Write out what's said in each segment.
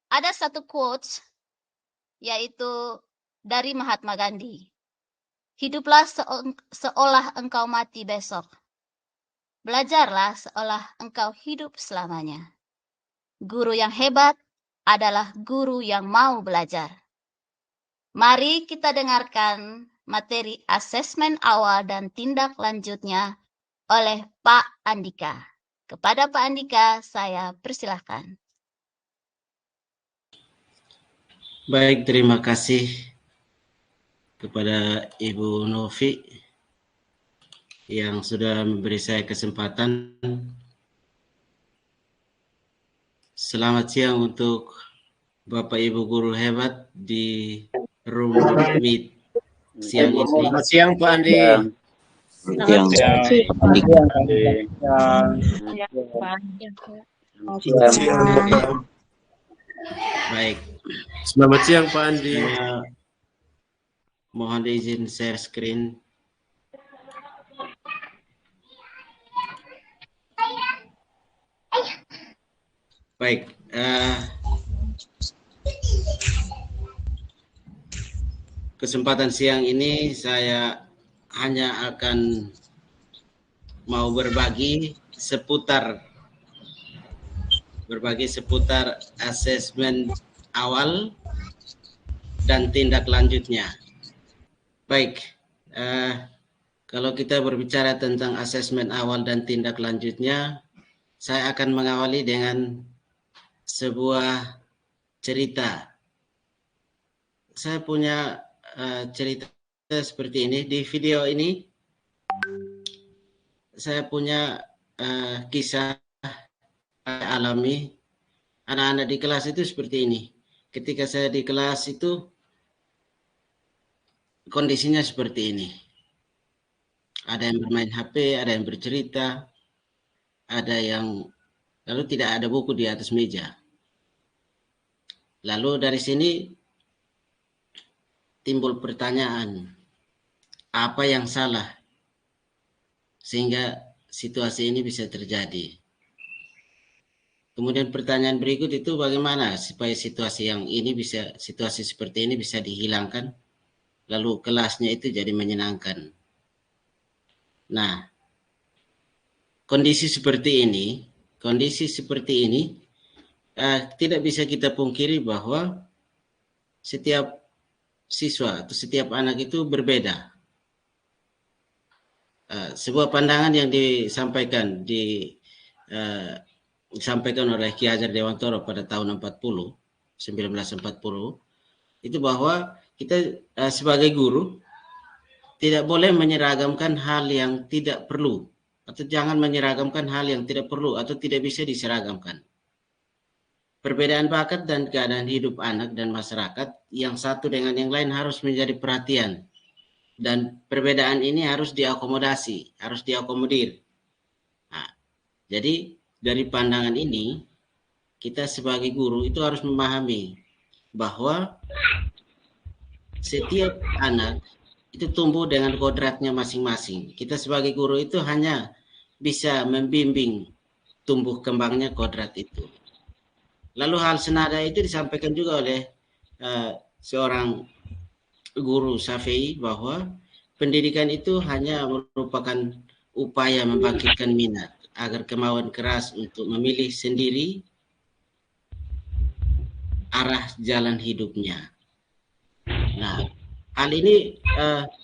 ada satu quotes yaitu dari Mahatma Gandhi. Hiduplah seolah engkau mati besok. Belajarlah seolah engkau hidup selamanya. Guru yang hebat adalah guru yang mau belajar. Mari kita dengarkan materi asesmen awal dan tindak lanjutnya oleh Pak Andika. Kepada Pak Andika, saya persilahkan. Baik, terima kasih kepada Ibu Novi yang sudah memberi saya kesempatan. Selamat siang untuk Bapak Ibu guru hebat di room meet siang ini. Selamat siang Pak Andi. Selamat siang. Baik. Selamat siang Pak Andi. Mohon izin share screen. Baik. Kesempatan siang ini saya hanya akan mau berbagi seputar asesmen awal dan tindak lanjutnya. Baik, kalau kita berbicara tentang asesmen awal dan tindak lanjutnya, saya akan mengawali dengan sebuah cerita. Saya punya cerita seperti ini. Di video ini saya punya kisah alami. Anak-anak di kelas itu seperti ini. Ketika saya di kelas itu kondisinya seperti ini. Ada yang bermain HP, ada yang bercerita, ada yang lalu tidak ada buku di atas meja. Lalu dari sini timbul pertanyaan, apa yang salah sehingga situasi ini bisa terjadi? Kemudian pertanyaan berikut itu, bagaimana supaya situasi seperti ini bisa dihilangkan, lalu kelasnya itu jadi menyenangkan. Nah, kondisi seperti ini tidak bisa kita pungkiri bahwa setiap siswa atau setiap anak itu berbeda. Sebuah pandangan yang disampaikan oleh Ki Hajar Dewantoro pada tahun 1940 itu bahwa kita sebagai guru tidak boleh menyeragamkan hal yang tidak perlu, atau jangan menyeragamkan hal yang tidak perlu atau tidak bisa diseragamkan. Perbedaan bakat dan keadaan hidup anak dan masyarakat yang satu dengan yang lain harus menjadi perhatian, dan perbedaan ini harus diakomodasi, harus diakomodir. Nah, jadi dari pandangan ini kita sebagai guru itu harus memahami bahwa setiap anak itu tumbuh dengan kodratnya masing-masing. Kita sebagai guru itu hanya bisa membimbing tumbuh kembangnya kodrat itu. Lalu hal senada itu disampaikan juga oleh seorang guru Syafi'i bahwa pendidikan itu hanya merupakan upaya membangkitkan minat agar kemauan keras untuk memilih sendiri arah jalan hidupnya. Nah, hal ini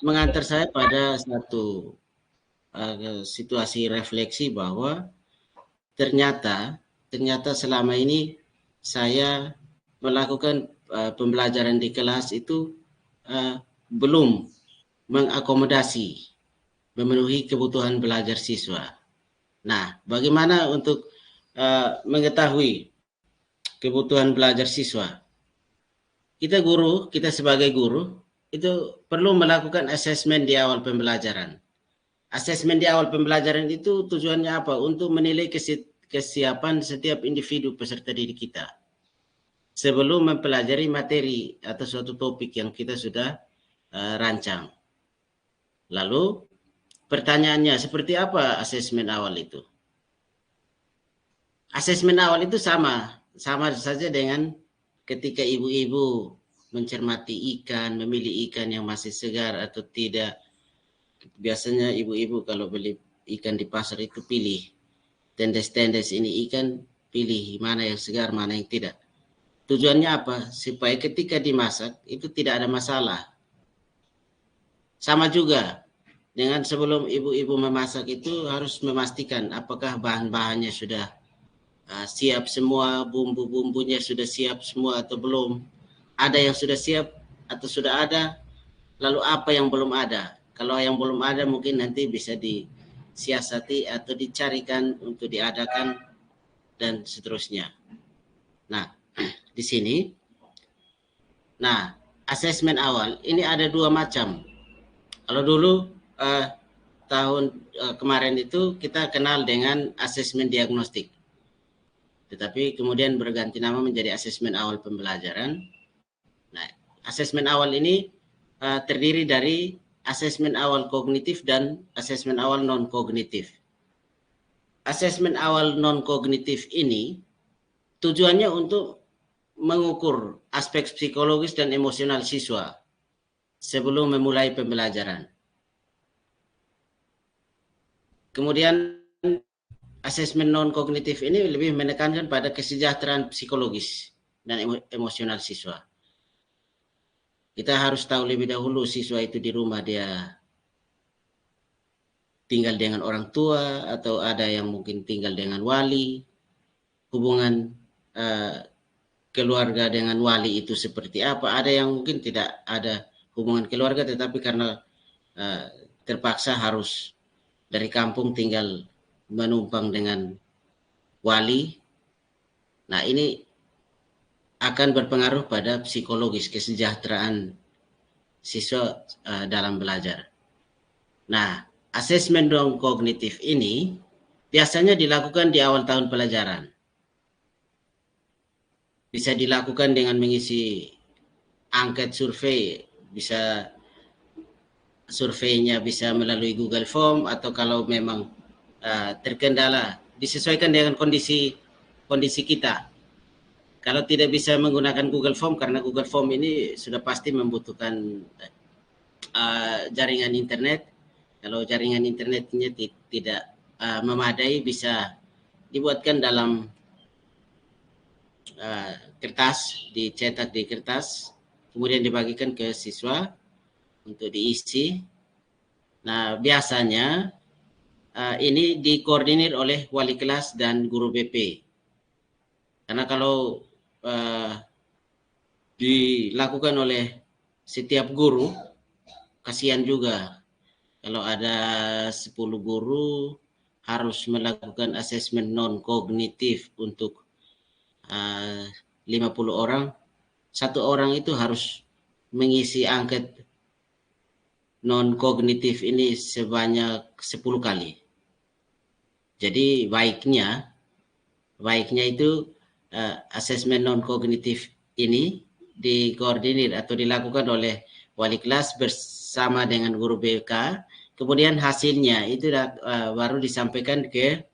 mengantar saya pada satu situasi refleksi bahwa ternyata selama ini saya melakukan pembelajaran di kelas itu belum mengakomodasi, memenuhi kebutuhan belajar siswa. Nah, bagaimana untuk mengetahui kebutuhan belajar siswa? Kita sebagai guru itu perlu melakukan asesmen di awal pembelajaran. Asesmen di awal pembelajaran itu tujuannya apa? Untuk menilai kesiapan setiap individu peserta didik kita sebelum mempelajari materi atau suatu topik yang kita sudah rancang. Lalu pertanyaannya, seperti apa asesmen awal itu? Asesmen awal itu sama saja dengan ketika ibu-ibu mencermati ikan, memilih ikan yang masih segar atau tidak. Biasanya ibu-ibu kalau beli ikan di pasar itu pilih tendes-tendes ini ikan, pilih mana yang segar, mana yang tidak. Tujuannya apa? Supaya ketika dimasak itu tidak ada masalah. Sama juga dengan sebelum ibu-ibu memasak itu harus memastikan apakah bahan-bahannya sudah siap semua, bumbu-bumbunya sudah siap semua atau belum. Ada yang sudah siap atau sudah ada, lalu apa yang belum ada. Kalau yang belum ada mungkin nanti bisa disiasati atau dicarikan untuk diadakan dan seterusnya. Nah, di sini, nah asesmen awal ini ada 2 macam. Kalau dulu tahun kemarin itu kita kenal dengan asesmen diagnostik, tetapi kemudian berganti nama menjadi asesmen awal pembelajaran. Nah, asesmen awal ini terdiri dari asesmen awal kognitif dan asesmen awal non kognitif. Asesmen awal non kognitif ini tujuannya untuk mengukur aspek psikologis dan emosional siswa sebelum memulai pembelajaran. Kemudian asesmen non kognitif ini lebih menekankan pada kesejahteraan psikologis dan emosional siswa. Kita harus tahu lebih dahulu siswa itu di rumah dia tinggal dengan orang tua atau ada yang mungkin tinggal dengan wali, hubungan keluarga dengan wali itu seperti apa. Ada yang mungkin tidak ada hubungan keluarga tetapi karena terpaksa harus dari kampung tinggal menumpang dengan wali. Nah, ini akan berpengaruh pada psikologis kesejahteraan siswa dalam belajar. Nah, asesmen non kognitif ini biasanya dilakukan di awal tahun pelajaran. Bisa dilakukan dengan mengisi angket survei, bisa surveinya bisa melalui Google Form atau kalau memang terkendala disesuaikan dengan kondisi kita. Kalau tidak bisa menggunakan Google Form karena Google Form ini sudah pasti membutuhkan jaringan internet. Kalau jaringan internetnya tidak memadai bisa dibuatkan dalam kertas, dicetak di kertas, kemudian dibagikan ke siswa untuk diisi. Nah, biasanya ini dikoordinir oleh wali kelas dan guru BP. Karena kalau dilakukan oleh setiap guru, kasihan juga kalau ada 10 guru harus melakukan asesmen non kognitif untuk 50 orang. Satu orang itu harus mengisi angket non kognitif ini sebanyak 10 kali. Jadi baiknya itu asesmen non kognitif ini dikoordinir atau dilakukan oleh wali kelas bersama dengan guru BK, kemudian hasilnya itu baru disampaikan ke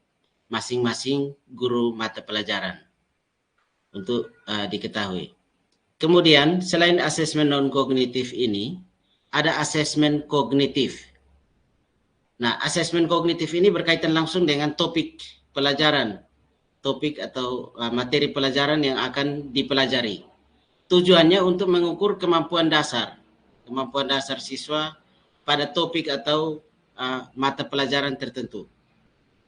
masing-masing guru mata pelajaran untuk diketahui. Kemudian selain asesmen non kognitif ini ada asesmen kognitif. Nah, asesmen kognitif ini berkaitan langsung dengan topik pelajaran, topik atau materi pelajaran yang akan dipelajari. Tujuannya untuk mengukur kemampuan dasar siswa pada topik atau mata pelajaran tertentu.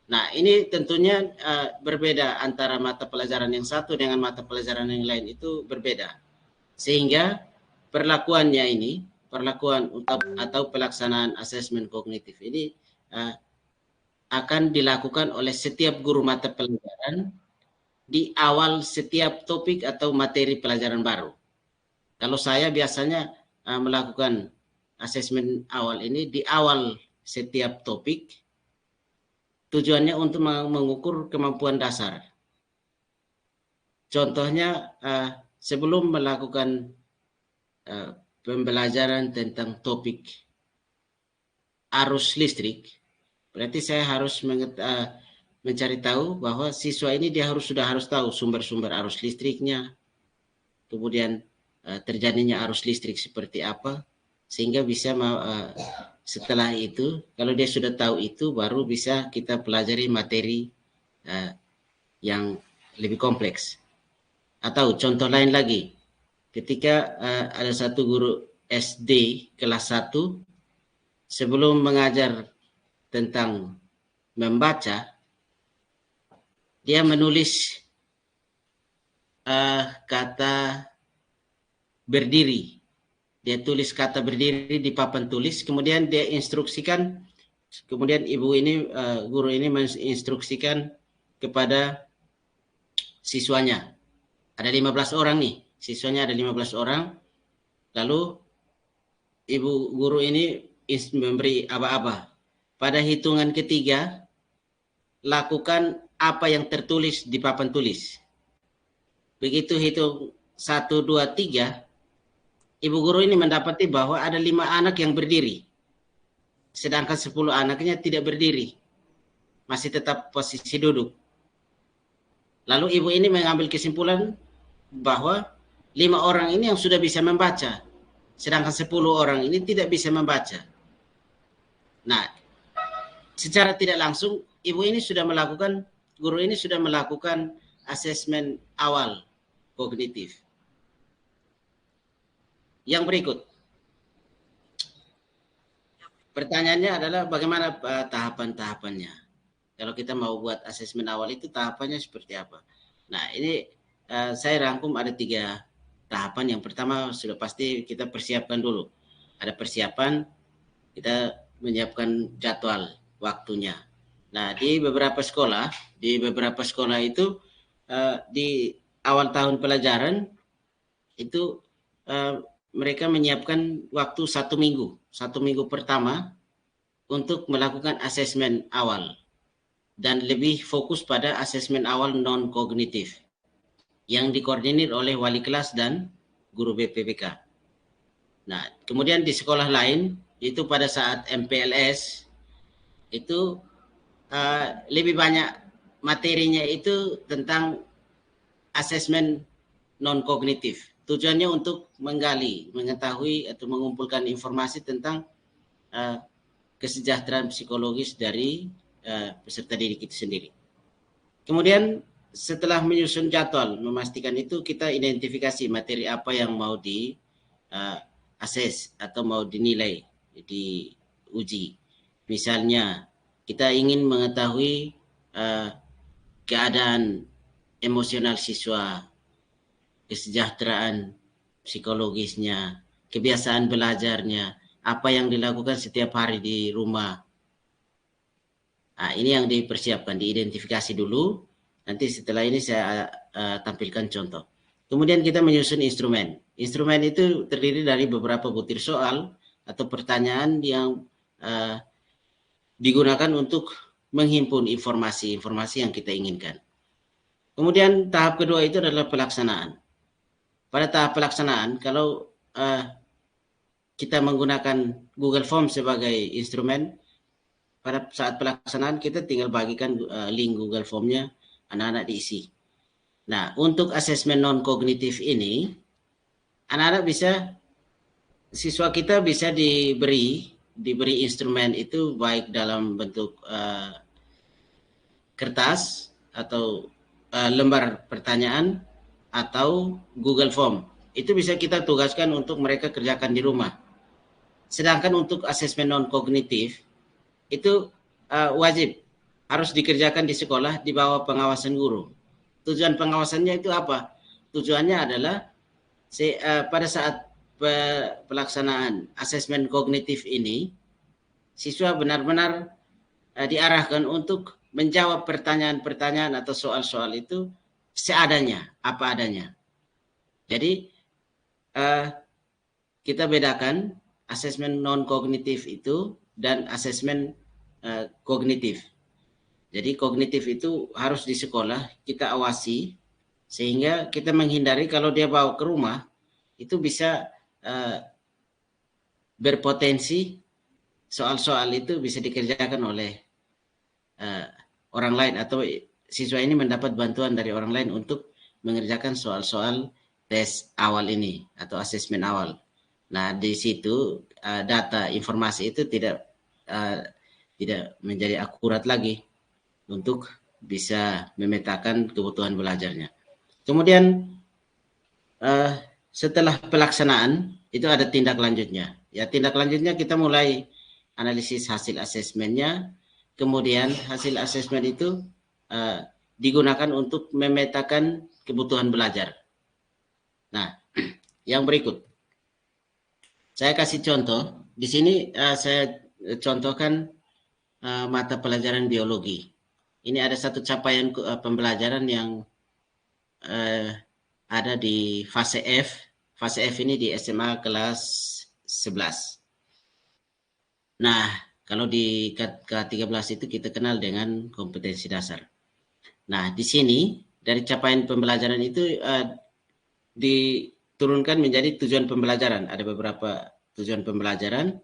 Nah, ini tentunya berbeda antara mata pelajaran yang satu dengan mata pelajaran yang lain itu berbeda. Sehingga perlakuan atau pelaksanaan asesmen kognitif ini akan dilakukan oleh setiap guru mata pelajaran di awal setiap topik atau materi pelajaran baru. Kalau saya biasanya melakukan asesmen awal ini di awal setiap topik, tujuannya untuk mengukur kemampuan dasar. Contohnya sebelum melakukan pembelajaran tentang topik arus listrik, berarti saya harus mencari tahu bahwa siswa ini dia sudah harus tahu sumber-sumber arus listriknya, kemudian terjadinya arus listrik seperti apa, sehingga bisa setelah itu, kalau dia sudah tahu itu, baru bisa kita pelajari materi yang lebih kompleks. Atau contoh lain lagi, ketika ada satu guru SD kelas 1, sebelum mengajar tentang membaca, dia menulis kata berdiri. Dia tulis kata berdiri di papan tulis, kemudian dia instruksikan, kemudian guru ini menginstruksikan kepada siswanya. Ada 15 orang nih, siswanya ada 15 orang, lalu ibu guru ini memberi aba-aba. Pada hitungan ketiga, lakukan apa yang tertulis di papan tulis. Begitu hitung 1, 2, 3, ibu guru ini mendapati bahwa ada 5 anak yang berdiri. Sedangkan 10 anaknya tidak berdiri. Masih tetap posisi duduk. Lalu ibu ini mengambil kesimpulan bahwa 5 orang ini yang sudah bisa membaca. Sedangkan 10 orang ini tidak bisa membaca. Nah, secara tidak langsung guru ini sudah melakukan asesmen awal kognitif. Yang berikut, pertanyaannya adalah bagaimana tahapan-tahapannya. Kalau kita mau buat asesmen awal itu tahapannya seperti apa? Nah, ini saya rangkum ada 3 tahapan. Yang pertama sudah pasti kita persiapkan dulu. Ada persiapan, kita menyiapkan jadwal waktunya. Nah, di beberapa sekolah itu di awal tahun pelajaran itu mereka menyiapkan waktu 1 minggu. 1 minggu pertama untuk melakukan asesmen awal. Dan lebih fokus pada asesmen awal non-kognitif. Yang dikoordinir oleh wali kelas dan guru BPPK. Nah, kemudian di sekolah lain, itu pada saat MPLS, itu lebih banyak materinya itu tentang asesmen non-kognitif. Tujuannya untuk mengetahui atau mengumpulkan informasi tentang kesejahteraan psikologis dari peserta didik itu sendiri. Kemudian setelah menyusun jadwal, memastikan itu, kita identifikasi materi apa yang mau di assess atau mau dinilai, diuji. Misalnya kita ingin mengetahui keadaan emosional siswa, kesejahteraan psikologisnya, kebiasaan belajarnya, apa yang dilakukan setiap hari di rumah. Nah, ini yang dipersiapkan, diidentifikasi dulu. Nanti setelah ini saya tampilkan contoh. Kemudian kita menyusun instrumen. Instrumen itu terdiri dari beberapa butir soal atau pertanyaan yang digunakan untuk menghimpun informasi-informasi yang kita inginkan. Kemudian tahap kedua itu adalah pelaksanaan. Pada tahap pelaksanaan, kalau kita menggunakan Google Form sebagai instrumen, pada saat pelaksanaan kita tinggal bagikan link Google Form-nya, anak-anak diisi. Nah, untuk asesmen non-kognitif ini, anak-anak siswa kita bisa diberi instrumen itu baik dalam bentuk kertas atau lembar pertanyaan atau Google Form. Itu bisa kita tugaskan untuk mereka kerjakan di rumah. Sedangkan untuk asesmen non-kognitif, itu wajib harus dikerjakan di sekolah di bawah pengawasan guru. Tujuan pengawasannya itu apa? Tujuannya adalah pada saat pelaksanaan asesmen kognitif ini, siswa benar-benar diarahkan untuk menjawab pertanyaan-pertanyaan atau soal-soal itu seadanya, apa adanya. Jadi kita bedakan asesmen non-kognitif itu dan asesmen kognitif. Jadi kognitif itu harus di sekolah kita awasi sehingga kita menghindari kalau dia bawa ke rumah itu bisa berpotensi soal-soal itu bisa dikerjakan oleh orang lain atau siswa ini mendapat bantuan dari orang lain untuk mengerjakan soal-soal tes awal ini atau asesmen awal. Nah, di situ data informasi itu tidak menjadi akurat lagi untuk bisa memetakan kebutuhan belajarnya. Kemudian setelah pelaksanaan itu ada tindak lanjutnya. Ya, tindak lanjutnya kita mulai analisis hasil asesmennya. Kemudian hasil asesmen itu digunakan untuk memetakan kebutuhan belajar. Nah, yang berikut. Saya kasih contoh. Di sini saya contohkan mata pelajaran biologi. Ini ada satu capaian pembelajaran yang ada di fase F. Fase F ini di SMA kelas 11. Nah, kalau di K13 itu kita kenal dengan kompetensi dasar. Nah, di sini dari capaian pembelajaran itu diturunkan menjadi tujuan pembelajaran. Ada beberapa tujuan pembelajaran.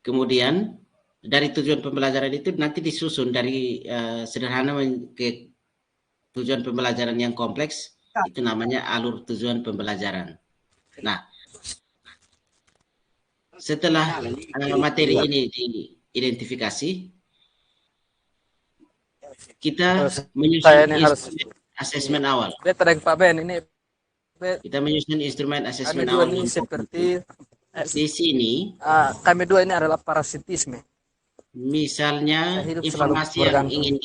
Kemudian dari tujuan pembelajaran itu nanti disusun dari sederhana ke tujuan pembelajaran yang kompleks, itu namanya alur tujuan pembelajaran. Nah, setelah materi ini diidentifikasi, kita menyusun asesmen awal. Pak Ben, ini Kita menyusun instrumen asesmen kami dua awal. ini seperti Di sini, kami dua ini adalah parasitisme. misalnya informasi yang ingin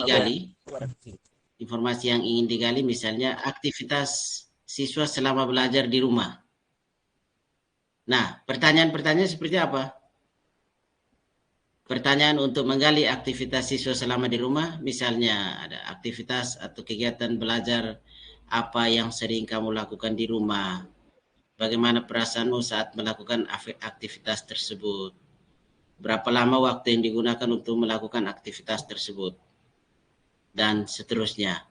digali, misalnya aktivitas siswa selama belajar di rumah. Nah, pertanyaan-pertanyaan seperti apa? Pertanyaan untuk menggali aktivitas siswa selama di rumah, misalnya ada aktivitas atau kegiatan belajar apa yang sering kamu lakukan di rumah, bagaimana perasaanmu saat melakukan aktivitas tersebut, berapa lama waktu yang digunakan untuk melakukan aktivitas tersebut, dan seterusnya.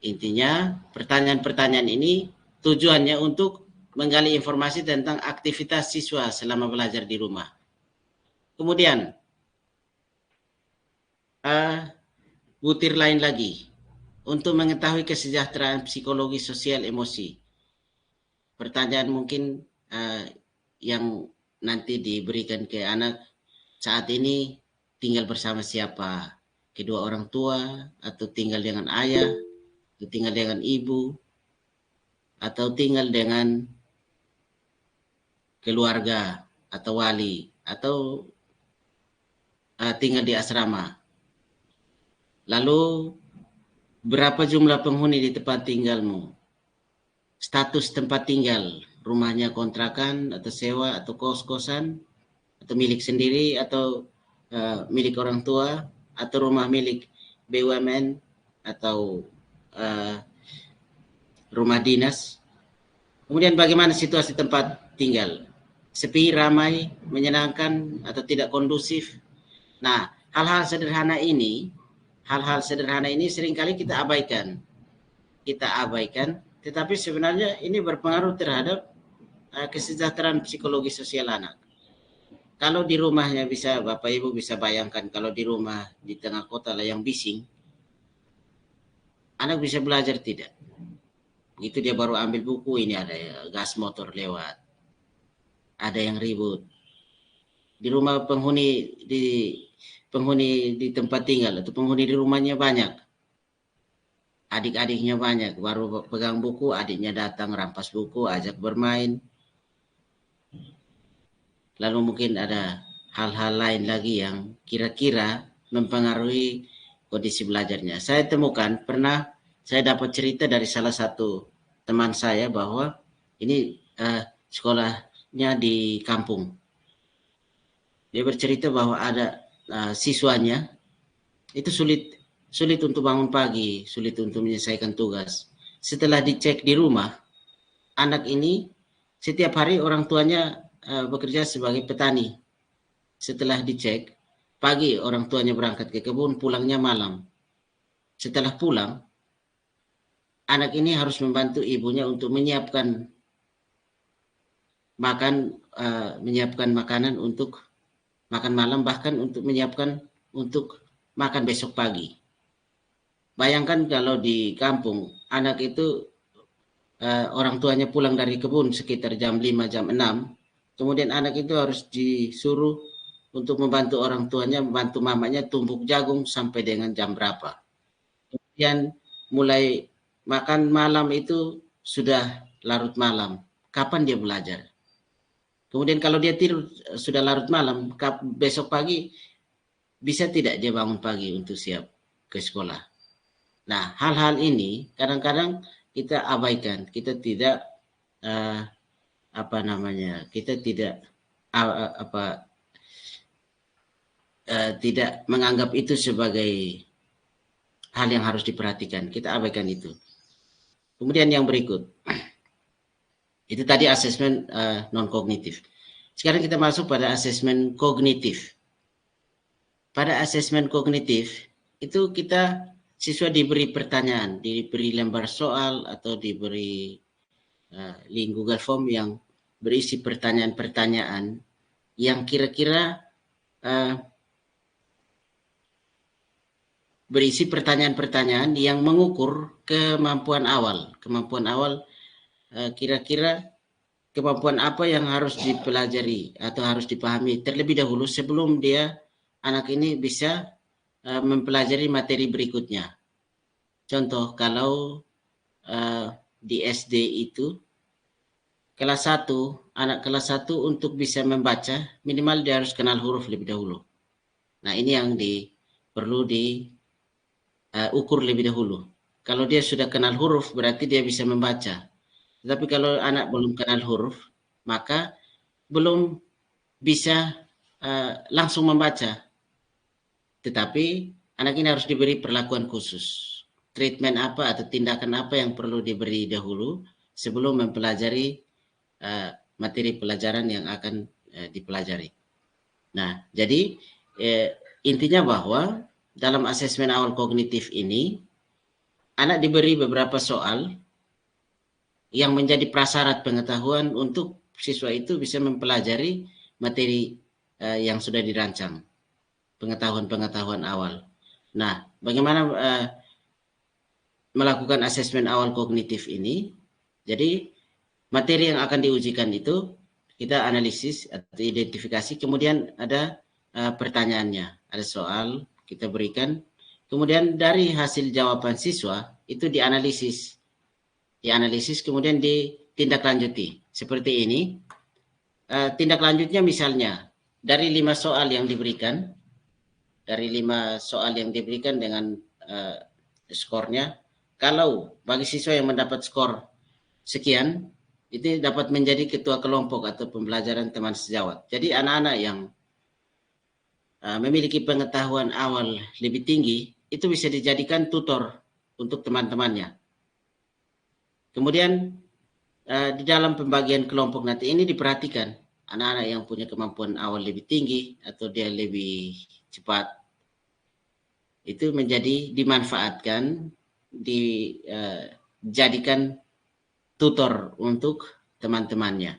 Intinya, pertanyaan-pertanyaan ini tujuannya untuk menggali informasi tentang aktivitas siswa selama belajar di rumah. Kemudian, butir lain lagi, untuk mengetahui kesejahteraan psikologi, sosial, emosi. Pertanyaan mungkin yang nanti diberikan ke anak, saat ini tinggal bersama siapa? Kedua orang tua, atau tinggal dengan ayah, atau tinggal dengan ibu, atau tinggal dengan keluarga atau wali, atau tinggal di asrama. Lalu berapa jumlah penghuni di tempat tinggalmu? Status tempat tinggal, rumahnya kontrakan atau sewa atau kos-kosan, atau milik sendiri, atau milik orang tua, atau rumah milik BUMN, atau rumah dinas. Kemudian bagaimana situasi tempat tinggal? Sepi, ramai, menyenangkan, atau tidak kondusif? Nah, hal-hal sederhana ini seringkali kita abaikan. Tetapi sebenarnya ini berpengaruh terhadap kesejahteraan psikologi sosial anak. Kalau di rumahnya bisa, Bapak Ibu bisa bayangkan, kalau di rumah di tengah kota lah yang bising, anak bisa belajar tidak? Begitu dia baru ambil buku, ini ada gas motor lewat, ada yang ribut. Di rumah penghuni di tempat tinggal atau penghuni di rumahnya banyak, adik-adiknya banyak, baru pegang buku, adiknya datang rampas buku, ajak bermain. Lalu mungkin ada hal-hal lain lagi yang kira-kira mempengaruhi kondisi belajarnya. Saya temukan, saya dapat cerita dari salah satu teman saya bahwa ini sekolahnya di kampung. Dia bercerita bahwa ada siswanya itu sulit untuk bangun pagi, sulit untuk menyelesaikan tugas. Setelah dicek di rumah, anak ini setiap hari orang tuanya bekerja sebagai petani. Setelah dicek, pagi orang tuanya berangkat ke kebun, pulangnya malam. Setelah pulang, anak ini harus membantu ibunya untuk menyiapkan makanan untuk makan malam, bahkan untuk menyiapkan untuk makan besok pagi. Bayangkan kalau di kampung, anak itu orang tuanya pulang dari kebun sekitar jam 5, jam 6, kemudian anak itu harus disuruh untuk membantu orang tuanya, membantu mamanya tumbuk jagung sampai dengan jam berapa. Kemudian mulai makan malam itu sudah larut malam. Kapan dia belajar? Kemudian kalau dia tidur sudah larut malam, besok pagi bisa tidak dia bangun pagi untuk siap ke sekolah? Nah, hal-hal ini kadang-kadang kita abaikan, kita tidak kita tidak tidak menganggap itu sebagai hal yang harus diperhatikan. Kita abaikan itu. Kemudian yang berikut, itu tadi asesmen non kognitif. Sekarang kita masuk pada asesmen kognitif. Pada asesmen kognitif itu siswa diberi pertanyaan, diberi lembar soal atau diberi link Google Form yang berisi pertanyaan-pertanyaan yang kira-kira berisi pertanyaan-pertanyaan yang mengukur kemampuan awal. Kemampuan awal kira-kira kemampuan apa yang harus dipelajari atau harus dipahami terlebih dahulu sebelum anak ini bisa mempelajari materi berikutnya. Contoh, kalau di SD itu kelas 1, anak kelas 1 untuk bisa membaca minimal dia harus kenal huruf lebih dahulu. Nah, ini yang perlu diukur lebih dahulu. Kalau dia sudah kenal huruf berarti dia bisa membaca. Tetapi kalau anak belum kenal huruf, maka belum bisa langsung membaca. Tetapi anak ini harus diberi perlakuan khusus. Treatment apa atau tindakan apa yang perlu diberi dahulu sebelum mempelajari materi pelajaran yang akan dipelajari. Nah, jadi intinya bahwa dalam asesmen awal kognitif ini, anak diberi beberapa soal yang menjadi prasyarat pengetahuan untuk siswa itu bisa mempelajari materi yang sudah dirancang, pengetahuan-pengetahuan awal. Nah, bagaimana melakukan asesmen awal kognitif ini? Jadi, materi yang akan diujikan itu kita analisis atau identifikasi, kemudian ada pertanyaannya, ada soal kita berikan, kemudian dari hasil jawaban siswa itu dianalisis kemudian ditindaklanjuti seperti ini. Tindak lanjutnya misalnya dari 5 soal yang diberikan, dengan skornya, kalau bagi siswa yang mendapat skor sekian, itu dapat menjadi ketua kelompok atau pembelajaran teman sejawat. Jadi anak-anak yang memiliki pengetahuan awal lebih tinggi, itu bisa dijadikan tutor untuk teman-temannya. Kemudian di dalam pembagian kelompok nanti ini diperhatikan anak-anak yang punya kemampuan awal lebih tinggi atau dia lebih cepat, itu dimanfaatkan, dijadikan tutor untuk teman-temannya.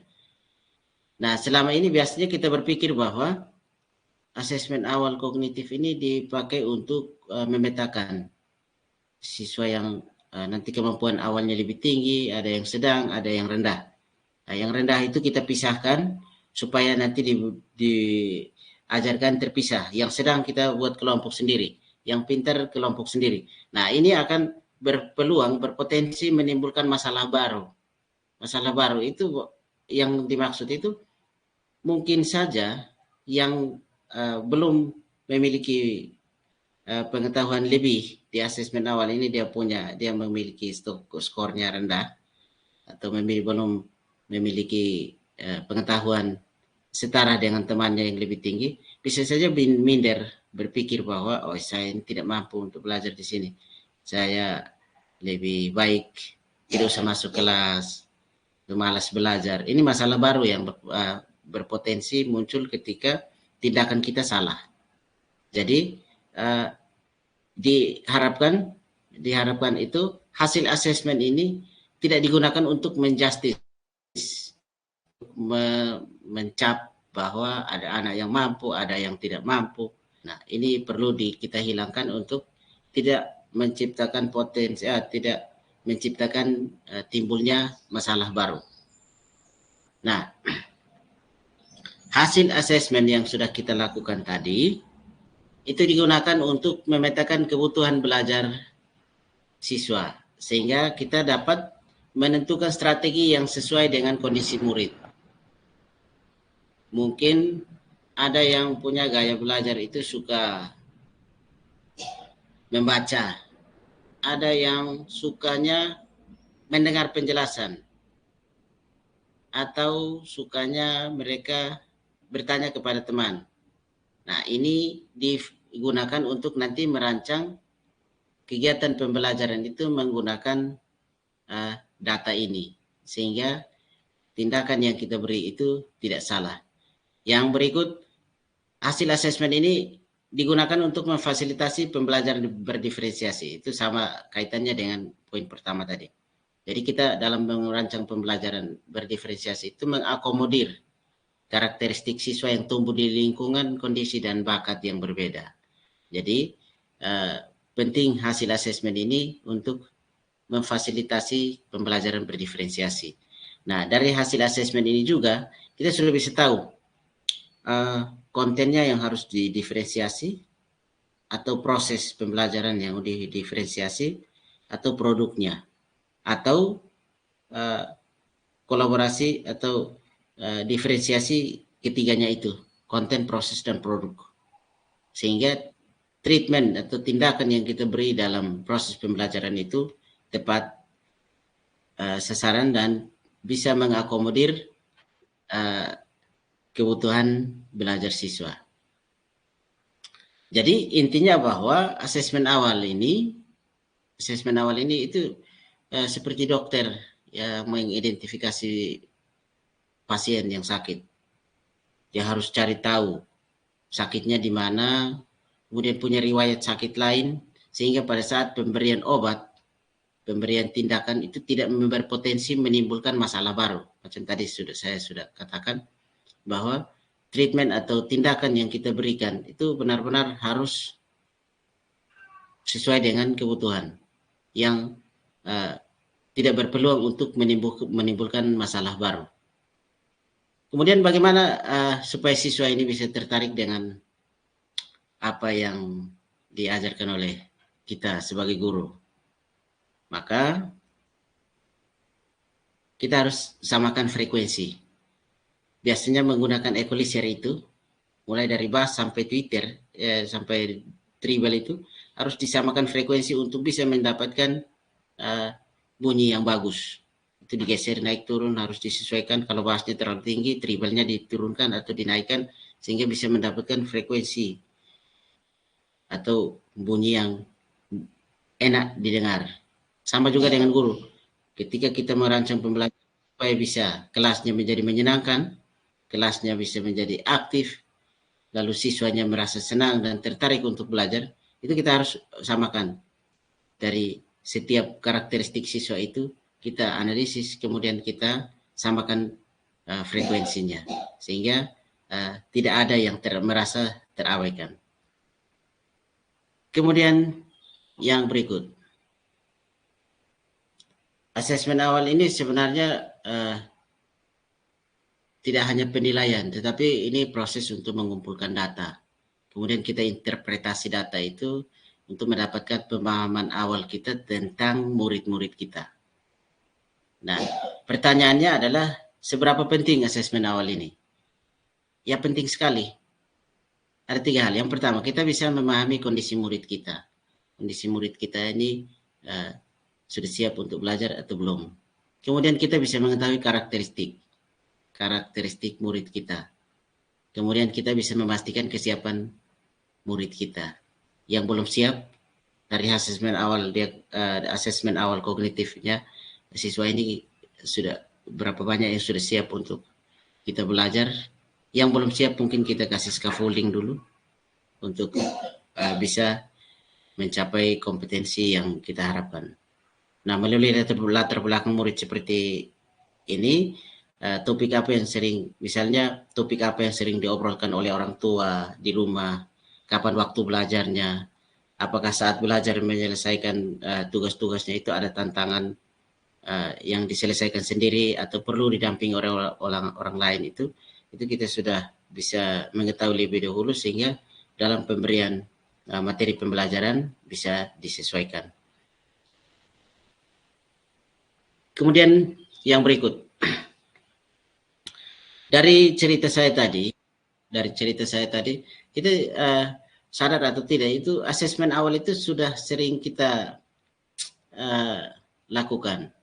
Nah, selama ini biasanya kita berpikir bahwa asesmen awal kognitif ini dipakai untuk memetakan siswa yang nanti kemampuan awalnya lebih tinggi, ada yang sedang, ada yang rendah. Nah, yang rendah itu kita pisahkan supaya nanti diajarkan terpisah. Yang sedang kita buat kelompok sendiri, yang pintar kelompok sendiri. Nah, ini akan berpotensi menimbulkan masalah baru. Masalah baru itu yang dimaksud itu mungkin saja yang belum memiliki pengetahuan lebih di asesmen awal ini dia memiliki skornya rendah atau belum memiliki pengetahuan setara dengan temannya yang lebih tinggi, bisa saja minder, berpikir bahwa saya tidak mampu untuk belajar di sini, saya lebih baik tidak usah masuk kelas, malas belajar. Ini masalah baru yang berpotensi muncul ketika tindakan kita salah. Jadi diharapkan itu hasil asesmen ini tidak digunakan untuk menjustis, mencap bahwa ada anak yang mampu, ada yang tidak mampu. Nah, ini perlu kita hilangkan untuk tidak menciptakan potensi, tidak menciptakan timbulnya masalah baru. Nah, hasil asesmen yang sudah kita lakukan tadi itu digunakan untuk memetakan kebutuhan belajar siswa, sehingga kita dapat menentukan strategi yang sesuai dengan kondisi murid. Mungkin ada yang punya gaya belajar itu suka membaca, ada yang sukanya mendengar penjelasan, atau sukanya mereka bertanya kepada teman. Nah, ini digunakan untuk nanti merancang kegiatan pembelajaran itu menggunakan data ini, sehingga tindakan yang kita beri itu tidak salah. Yang berikut, hasil asesmen ini digunakan untuk memfasilitasi pembelajaran berdiferensiasi. Itu sama kaitannya dengan poin pertama tadi. Jadi kita dalam merancang pembelajaran berdiferensiasi itu mengakomodir karakteristik siswa yang tumbuh di lingkungan, kondisi, dan bakat yang berbeda. Jadi penting hasil asesmen ini untuk memfasilitasi pembelajaran berdiferensiasi. Nah, dari hasil asesmen ini juga kita sudah bisa tahu kontennya yang harus didiferensiasi, atau proses pembelajaran yang didiferensiasi, atau produknya, atau kolaborasi atau diferensiasi ketiganya itu, konten, proses, dan produk. Sehingga treatment atau tindakan yang kita beri dalam proses pembelajaran itu tepat sasaran dan bisa mengakomodir kebutuhan belajar siswa. Jadi intinya bahwa asesmen awal ini itu seperti dokter yang mengidentifikasi pasien yang sakit. Dia harus cari tahu sakitnya di mana, kemudian punya riwayat sakit lain, sehingga pada saat pemberian obat, pemberian tindakan itu tidak berpotensi menimbulkan masalah baru. Macam tadi saya sudah katakan bahwa treatment atau tindakan yang kita berikan itu benar-benar harus sesuai dengan kebutuhan yang tidak berpeluang untuk menimbulkan masalah baru. Kemudian bagaimana supaya siswa ini bisa tertarik dengan apa yang diajarkan oleh kita sebagai guru? Maka kita harus samakan frekuensi. Biasanya menggunakan equalizer itu, mulai dari bus sampai Twitter, sampai tribal itu, harus disamakan frekuensi untuk bisa mendapatkan bunyi yang bagus. Itu digeser naik turun, harus disesuaikan. Kalau busnya terlalu tinggi, tribalnya diturunkan atau dinaikkan, sehingga bisa mendapatkan frekuensi atau bunyi yang enak didengar. Sama juga dengan guru. Ketika kita merancang pembelajaran supaya bisa kelasnya menjadi menyenangkan, kelasnya bisa menjadi aktif, lalu siswanya merasa senang dan tertarik untuk belajar, itu kita harus samakan. Dari setiap karakteristik siswa itu kita analisis, kemudian kita samakan frekuensinya, sehingga tidak ada yang merasa terabaikan. Kemudian yang berikut, asesmen awal ini sebenarnya tidak hanya penilaian, tetapi ini proses untuk mengumpulkan data. Kemudian kita interpretasi data itu untuk mendapatkan pemahaman awal kita tentang murid-murid kita. Nah, pertanyaannya adalah seberapa penting asesmen awal ini? Ya, penting sekali. Ada 3 hal. Yang pertama, kita bisa memahami kondisi murid kita. Kondisi murid kita ini sudah siap untuk belajar atau belum. Kemudian kita bisa mengetahui karakteristik murid kita. Kemudian kita bisa memastikan kesiapan murid kita. Yang belum siap, dari asesmen awal kognitifnya, siswa ini sudah berapa banyak yang sudah siap untuk kita belajar. Yang belum siap mungkin kita kasih scaffolding dulu untuk bisa mencapai kompetensi yang kita harapkan. Nah, melalui latar belakang murid seperti ini, topik apa yang sering diobrolkan oleh orang tua di rumah, kapan waktu belajarnya, apakah saat belajar menyelesaikan tugas-tugasnya itu ada tantangan yang diselesaikan sendiri atau perlu didampingi oleh orang lain, itu kita sudah bisa mengetahui lebih dahulu sehingga dalam pemberian materi pembelajaran bisa disesuaikan. Kemudian yang berikut, dari cerita saya tadi, kita sadar atau tidak, itu asesmen awal itu sudah sering kita lakukan.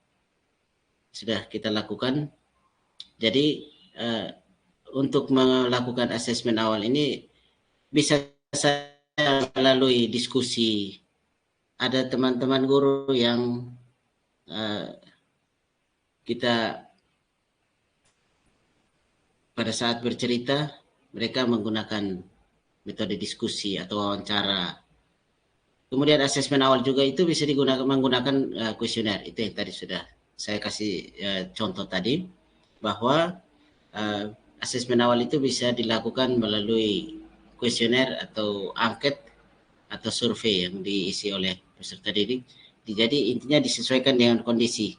Jadi untuk melakukan asesmen awal ini bisa saja melalui diskusi. Ada teman-teman guru yang kita pada saat bercerita, mereka menggunakan metode diskusi atau wawancara. Kemudian asesmen awal juga itu bisa menggunakan kuesioner. Itu yang tadi sudah saya kasih contoh tadi, bahwa asesmen awal itu bisa dilakukan melalui kuesioner atau angket atau survei yang diisi oleh peserta didik. Jadi intinya disesuaikan dengan kondisi.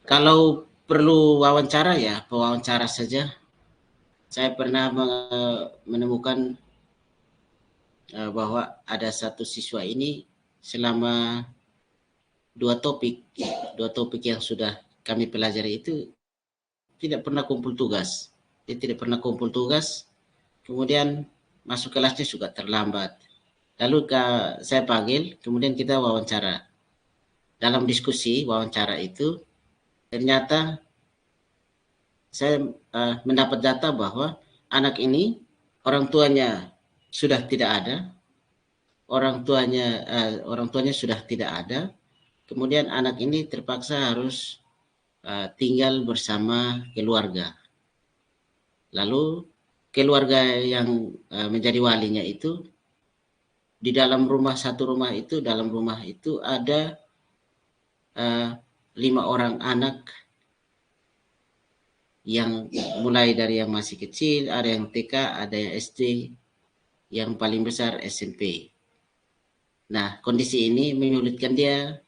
Kalau perlu wawancara, ya pewawancara saja. Saya pernah menemukan bahwa ada satu siswa ini selama dua topik yang sudah kami pelajari itu tidak pernah kumpul tugas. Dia tidak pernah kumpul tugas, kemudian masuk kelasnya juga terlambat. Lalu saya panggil, kemudian kita wawancara. Dalam diskusi wawancara itu, ternyata saya mendapat data bahwa anak ini orang tuanya sudah tidak ada, orang tuanya sudah tidak ada, kemudian anak ini terpaksa harus tinggal bersama keluarga. Lalu keluarga yang menjadi walinya itu di dalam satu rumah itu ada 5 orang anak, yang mulai dari yang masih kecil, ada yang TK, ada yang SD, yang paling besar SMP. Nah, kondisi ini menyulitkan dia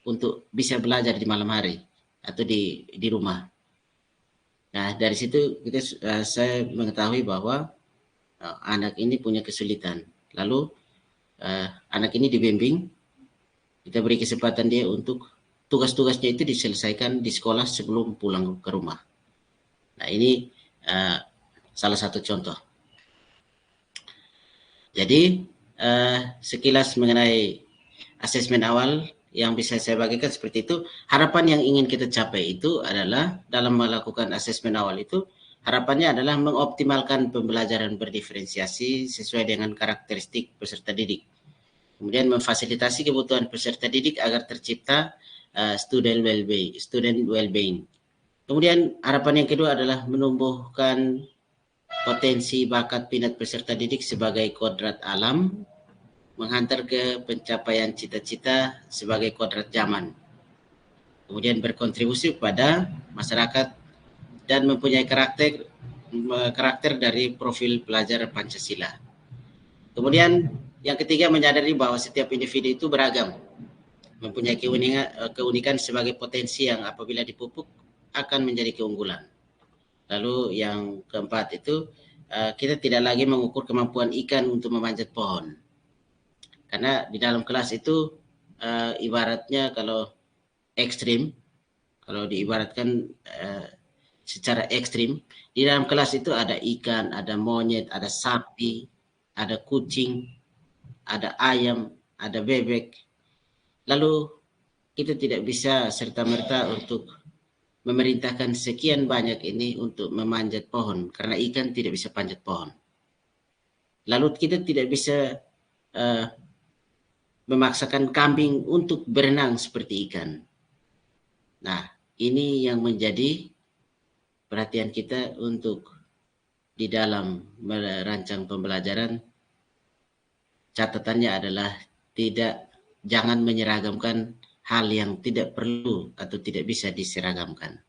untuk bisa belajar di malam hari atau di rumah. Nah, dari situ saya mengetahui bahwa anak ini punya kesulitan. Lalu anak ini dibimbing, kita beri kesempatan dia untuk tugas-tugasnya itu diselesaikan di sekolah sebelum pulang ke rumah. Nah, ini salah satu contoh. Jadi sekilas mengenai asesmen awal yang bisa saya bagikan seperti itu. Harapan yang ingin kita capai itu adalah dalam melakukan asesmen awal itu, harapannya adalah mengoptimalkan pembelajaran berdiferensiasi sesuai dengan karakteristik peserta didik. Kemudian memfasilitasi kebutuhan peserta didik agar tercipta student well-being. Kemudian harapan yang kedua adalah menumbuhkan potensi bakat minat peserta didik sebagai kodrat alam, menghantar ke pencapaian cita-cita sebagai kodrat zaman. Kemudian berkontribusi kepada masyarakat dan mempunyai karakter dari profil pelajar Pancasila. Kemudian yang ketiga, menyadari bahwa setiap individu itu beragam, mempunyai keunikan sebagai potensi yang apabila dipupuk akan menjadi keunggulan. Lalu yang keempat itu, kita tidak lagi mengukur kemampuan ikan untuk memanjat pohon. Karena di dalam kelas itu ibaratnya kalau ekstrim, kalau diibaratkan secara ekstrim, di dalam kelas itu ada ikan, ada monyet, ada sapi, ada kucing, ada ayam, ada bebek. Lalu kita tidak bisa serta-merta untuk memerintahkan sekian banyak ini untuk memanjat pohon, karena ikan tidak bisa panjat pohon. Lalu kita tidak bisa memaksakan kambing untuk berenang seperti ikan. Nah, ini yang menjadi perhatian kita untuk di dalam merancang pembelajaran. Catatannya adalah jangan menyeragamkan hal yang tidak perlu atau tidak bisa diseragamkan.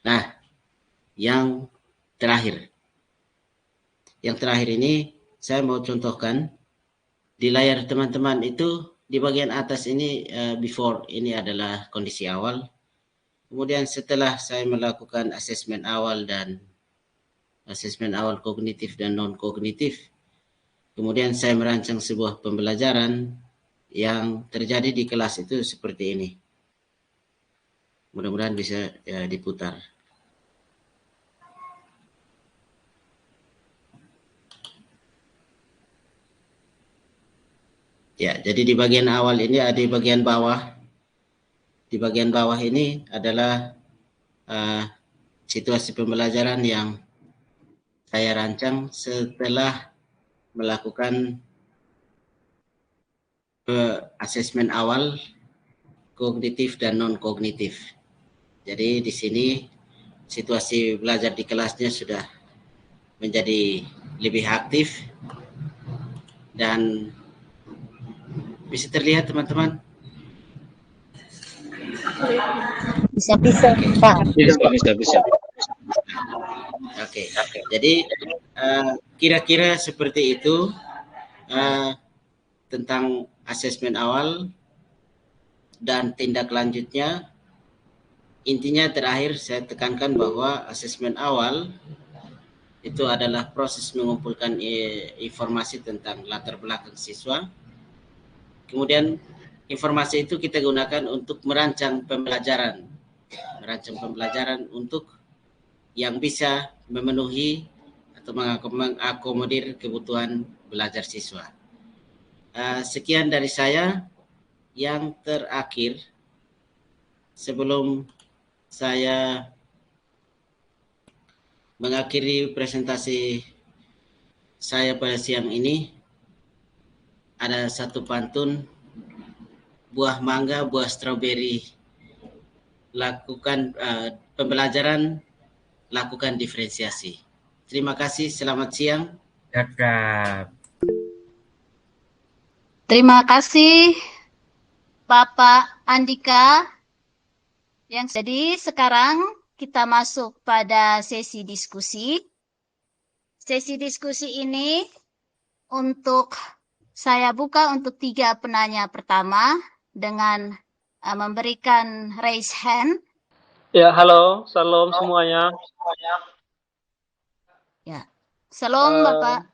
Nah, yang terakhir ini saya mau contohkan Di layar teman-teman itu di bagian atas ini before ini adalah kondisi awal. Kemudian setelah saya melakukan asesmen awal kognitif dan non kognitif, kemudian saya merancang sebuah pembelajaran yang terjadi di kelas itu seperti ini. Mudah-mudahan bisa diputar. Ya, jadi di bagian awal ini ada di bagian bawah. Di bagian bawah ini adalah situasi pembelajaran yang saya rancang setelah melakukan asesmen awal kognitif dan non kognitif. Jadi di sini situasi belajar di kelasnya sudah menjadi lebih aktif dan bisa terlihat teman-teman. Bisa Pak. Bisa. Oke. Jadi kira-kira seperti itu tentang asesmen awal dan tindak lanjutnya. Intinya terakhir saya tekankan bahwa asesmen awal itu adalah proses mengumpulkan informasi tentang latar belakang siswa. Kemudian informasi itu kita gunakan untuk merancang pembelajaran untuk yang bisa memenuhi atau mengakomodir kebutuhan belajar siswa. Sekian dari saya. Yang terakhir, sebelum saya mengakhiri presentasi saya pada siang ini, ada satu pantun, buah mangga, buah stroberi, lakukan pembelajaran, lakukan diferensiasi. Terima kasih, selamat siang. Cakap. Terima kasih Bapak Andika. Jadi sekarang kita masuk pada sesi diskusi. Sesi diskusi ini untuk saya buka untuk 3 penanya pertama dengan memberikan raise hand. Ya, halo, salam semuanya. Ya, salam Bapak.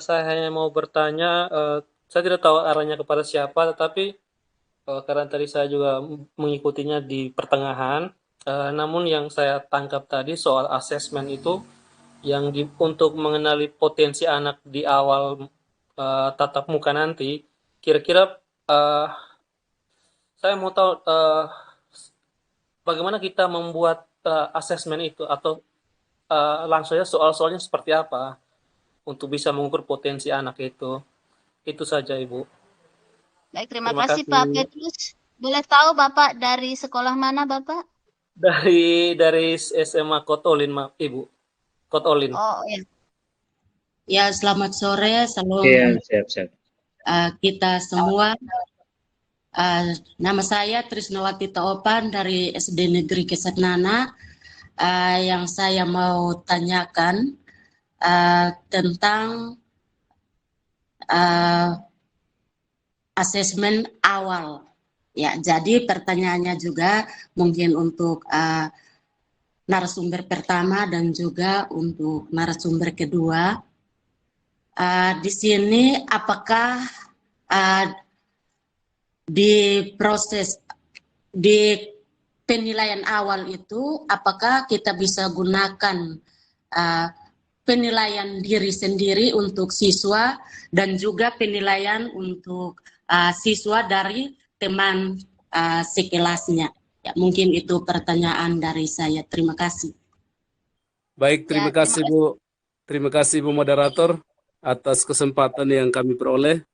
Saya hanya mau bertanya, saya tidak tahu arahnya kepada siapa, tetapi karena tadi saya juga mengikutinya di pertengahan, namun yang saya tangkap tadi soal asesmen itu, yang untuk mengenali potensi anak di awal tatap muka nanti, kira-kira saya mau tahu bagaimana kita membuat asesmen itu, atau langsung saja soal-soalnya seperti apa untuk bisa mengukur potensi anak itu. Itu saja, Ibu. Baik, terima Terima kasih kasih. Pak Petrus. Boleh tahu Bapak dari sekolah mana Bapak? Dari SMA Kotolin, Ibu. Kotolin. Oh ya. Ya, selamat sore, salam Iya, siap. kita semua. Nama saya Trisnawati Taopan dari SD Negeri Kesatnana. Yang saya mau tanyakan tentang asesmen awal. Ya, jadi pertanyaannya juga mungkin untuk narasumber pertama dan juga untuk narasumber kedua. Di sini apakah di proses di penilaian awal itu apakah kita bisa gunakan penilaian diri sendiri untuk siswa dan juga penilaian untuk siswa dari teman sekelasnya. Ya, mungkin itu pertanyaan dari saya. Terima kasih. Baik, terima Ya, kasih Bu. Terima kasih Bu Moderator atas kesempatan yang kami peroleh.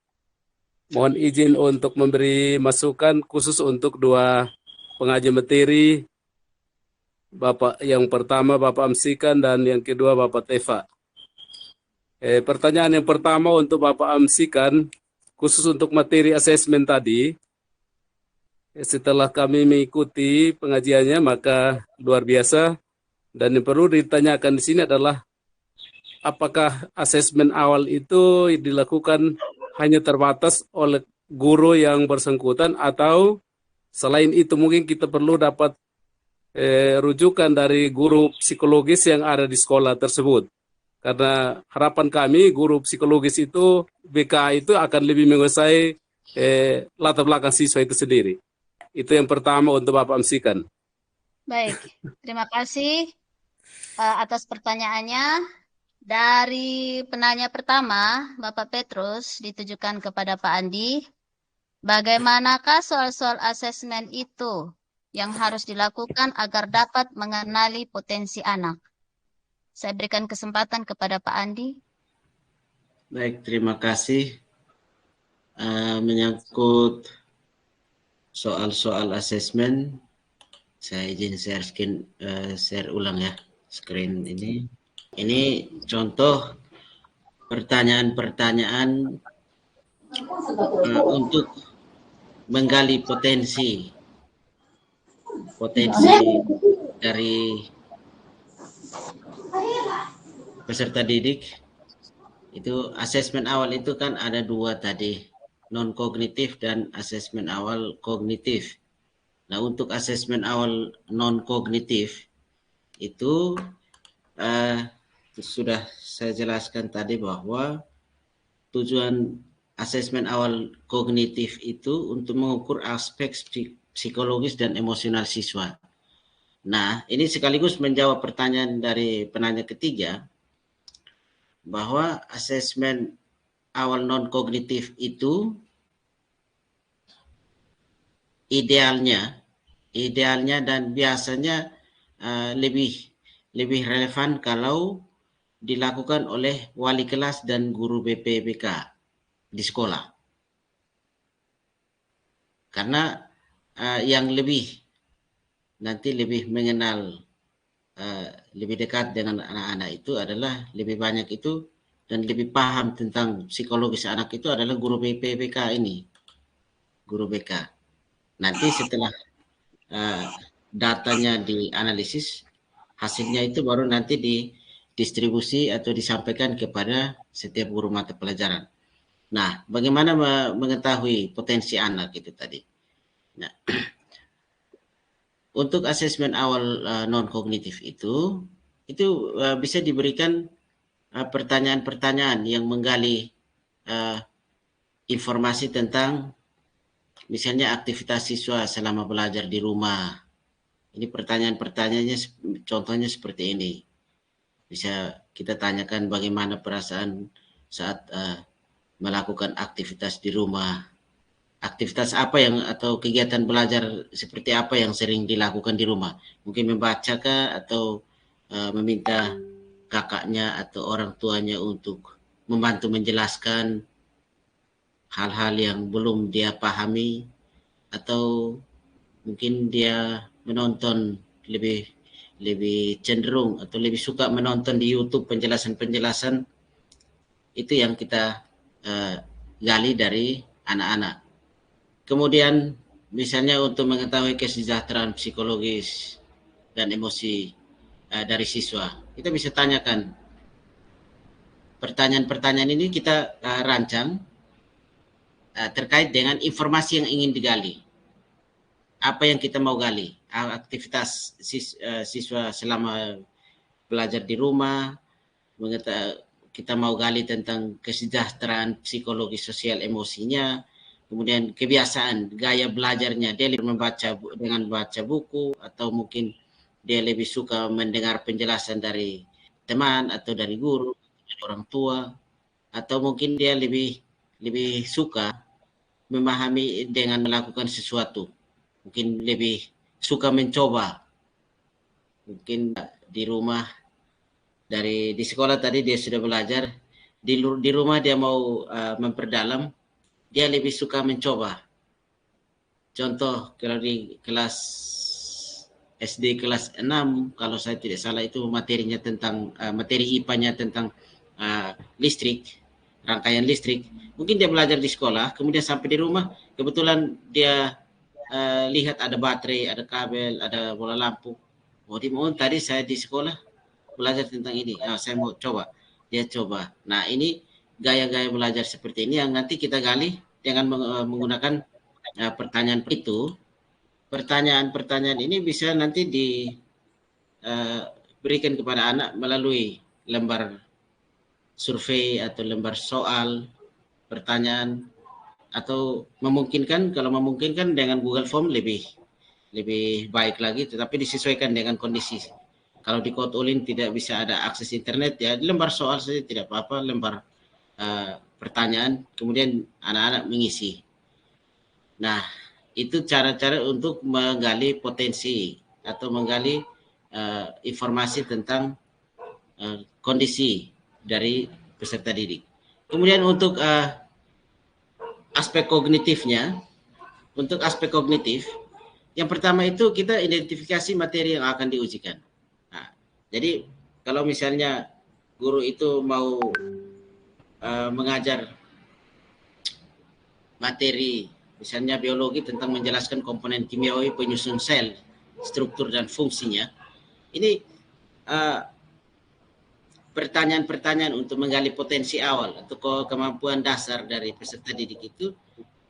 Mohon izin untuk memberi masukan khusus untuk 2 pengaji materi. Bapak yang pertama Bapak Amsikan dan yang kedua Bapak Teva. Pertanyaan yang pertama untuk Bapak Amsikan, khusus untuk materi asesmen tadi. Setelah kami mengikuti pengajiannya, maka luar biasa. Dan yang perlu ditanyakan di sini adalah apakah asesmen awal itu dilakukan hanya terbatas oleh guru yang bersangkutan, atau selain itu mungkin kita perlu dapat rujukan dari guru psikologis yang ada di sekolah tersebut? Karena harapan kami guru psikologis itu, BK itu akan lebih menguasai latar belakang siswa itu sendiri. Itu yang pertama untuk Bapak amsikan. Baik, terima kasih atas pertanyaannya. Dari penanya pertama, Bapak Petrus, ditujukan kepada Pak Andi. Bagaimanakah soal-soal asesmen itu yang harus dilakukan agar dapat mengenali potensi anak? Saya berikan kesempatan kepada Pak Andi. Baik, terima kasih. Menyangkut soal-soal asesmen, saya izin share ulang ya screen ini. Ini contoh pertanyaan-pertanyaan untuk menggali potensi dari peserta didik. Itu asesmen awal itu kan ada dua tadi, non kognitif dan asesmen awal kognitif. Nah, untuk asesmen awal non kognitif itu sudah saya jelaskan tadi bahwa tujuan asesmen awal kognitif itu untuk mengukur aspek psikologis dan emosional siswa. Nah, ini sekaligus menjawab pertanyaan dari penanya ketiga, bahwa asesmen awal non kognitif itu idealnya dan biasanya lebih relevan kalau dilakukan oleh wali kelas dan guru BPBK di sekolah. Karena yang nanti lebih mengenal, lebih dekat dengan anak-anak itu adalah lebih banyak itu dan lebih paham tentang psikologis anak itu adalah guru BPBK ini, guru BK. Nanti setelah datanya dianalisis, hasilnya itu baru nanti didistribusi atau disampaikan kepada setiap guru mata pelajaran. Nah, bagaimana mengetahui potensi anak itu tadi? Nah, untuk asesmen awal non kognitif itu bisa diberikan pertanyaan-pertanyaan yang menggali informasi tentang misalnya aktivitas siswa selama belajar di rumah. Ini pertanyaan-pertanyaannya contohnya seperti ini. Bisa kita tanyakan bagaimana perasaan saat melakukan aktivitas di rumah. Aktivitas apa atau kegiatan belajar seperti apa yang sering dilakukan di rumah. Mungkin membacakah atau meminta kakaknya atau orang tuanya untuk membantu menjelaskan hal-hal yang belum dia pahami, atau mungkin dia menonton lebih cenderung atau lebih suka menonton di YouTube penjelasan-penjelasan. Itu yang kita gali dari anak-anak. Kemudian misalnya untuk mengetahui kesejahteraan psikologis dan emosi dari siswa, kita bisa tanyakan pertanyaan-pertanyaan ini, kita rancang terkait dengan informasi yang ingin digali. Apa yang kita mau gali? Aktivitas siswa selama belajar di rumah, kita mau gali tentang kesejahteraan psikologis, sosial, emosinya, kemudian kebiasaan, gaya belajarnya, dia lebih membaca dengan baca buku, atau mungkin dia lebih suka mendengar penjelasan dari teman atau dari guru, dari orang tua, atau mungkin dia lebih suka memahami dengan melakukan sesuatu. Mungkin lebih suka mencoba. Mungkin di rumah, di sekolah tadi dia sudah belajar, di rumah dia mau memperdalam, dia lebih suka mencoba. Contoh, kalau di kelas SD kelas 6, kalau saya tidak salah itu materinya tentang materi IPA-nya tentang listrik, rangkaian listrik. Mungkin dia belajar di sekolah, kemudian sampai di rumah, kebetulan dia lihat ada baterai, ada kabel, ada bola lampu. Oh, tadi saya di sekolah belajar tentang ini. Saya mau coba. dia coba. Nah, ini gaya-gaya belajar seperti ini yang nanti kita gali dengan menggunakan pertanyaan itu. Pertanyaan-pertanyaan ini bisa nanti diberikan kepada anak melalui lembar survei atau lembar soal, pertanyaan, atau memungkinkan, kalau memungkinkan dengan Google Form lebih baik lagi, tetapi disesuaikan dengan kondisi. Kalau di Kota Ulin tidak bisa ada akses internet, ya lembar soal saja tidak apa-apa, lembar pertanyaan, kemudian anak-anak mengisi. Nah, itu cara-cara untuk menggali potensi atau menggali informasi tentang kondisi dari peserta didik. Kemudian untuk aspek kognitifnya, untuk aspek kognitif, yang pertama itu kita identifikasi materi yang akan diujikan. Nah, jadi kalau misalnya guru itu mau mengajar materi, misalnya biologi tentang menjelaskan komponen kimiawi penyusun sel, struktur dan fungsinya, ini pertanyaan-pertanyaan untuk menggali potensi awal atau kemampuan dasar dari peserta didik itu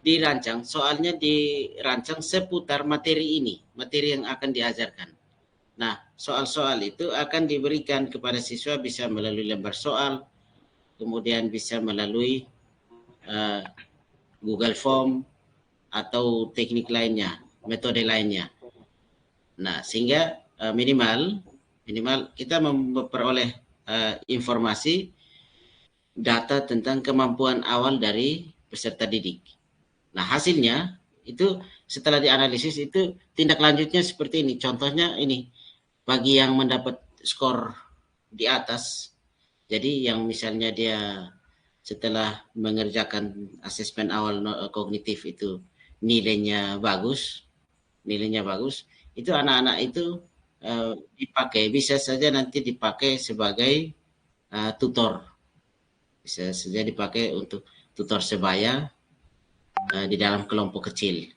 dirancang, soalnya dirancang seputar materi ini, materi yang akan diajarkan. Nah, soal-soal itu akan diberikan kepada siswa bisa melalui lembar soal, kemudian bisa melalui Google Form atau teknik lainnya, metode lainnya. Nah, sehingga minimal kita memperoleh informasi data tentang kemampuan awal dari peserta didik. Nah, hasilnya itu setelah dianalisis itu tindak lanjutnya seperti ini. Contohnya ini, bagi yang mendapat skor di atas, jadi yang misalnya dia setelah mengerjakan asesmen awal kognitif itu nilainya bagus, itu anak-anak itu dipakai, bisa saja nanti dipakai sebagai tutor, bisa saja dipakai untuk tutor sebaya di dalam kelompok kecil.